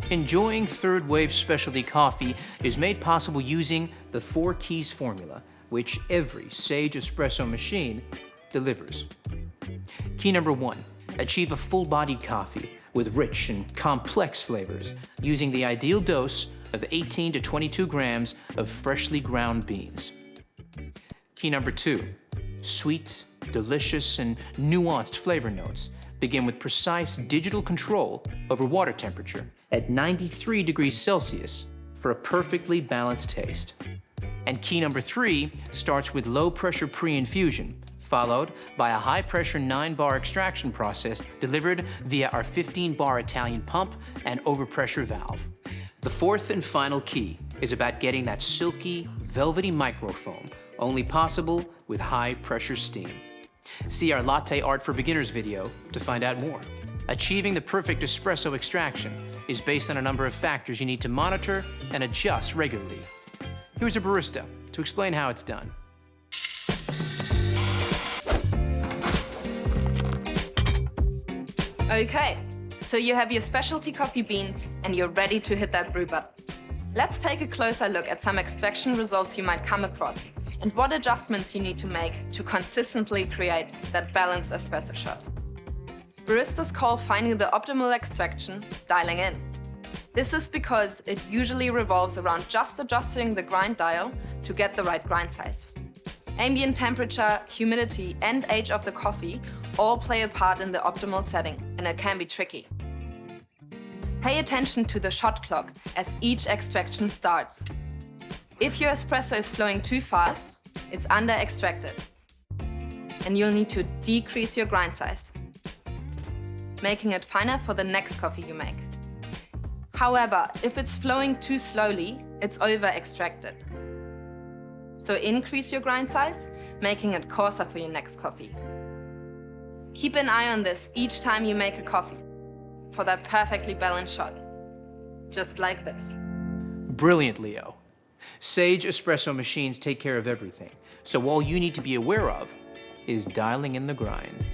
Enjoying third wave specialty coffee is made possible using the 4 keys formula, which every Sage Espresso machine delivers. Key number 1, achieve a full-bodied coffee with rich and complex flavors using the ideal dose of 18 to 22 grams of freshly ground beans. Key number 2, sweet, delicious, and nuanced flavor notes begin with precise digital control over water temperature at 93 degrees Celsius for a perfectly balanced taste. And key number 3 starts with low-pressure pre-infusion, followed by a high-pressure 9-bar extraction process delivered via our 15-bar Italian pump and overpressure valve. The 4th and final key is about getting that silky, velvety microfoam, only possible with high-pressure steam. See our Latte Art for Beginners video to find out more. Achieving the perfect espresso extraction is based on a number of factors you need to monitor and adjust regularly. Here's a barista to explain how it's done. Okay, so you have your specialty coffee beans and you're ready to hit that brew button. Let's take a closer look at some extraction results you might come across and what adjustments you need to make to consistently create that balanced espresso shot. Baristas call finding the optimal extraction dialing in. This is because it usually revolves around just adjusting the grind dial to get the right grind size. Ambient temperature, humidity, and age of the coffee all play a part in the optimal setting, and it can be tricky. Pay attention to the shot clock as each extraction starts. If your espresso is flowing too fast, it's under-extracted, and you'll need to decrease your grind size, making it finer for the next coffee you make. However, if it's flowing too slowly, it's over-extracted. So increase your grind size, making it coarser for your next coffee. Keep an eye on this each time you make a coffee for that perfectly balanced shot, just like this. Brilliant, Leo. Sage Espresso machines take care of everything, so all you need to be aware of is dialing in the grind.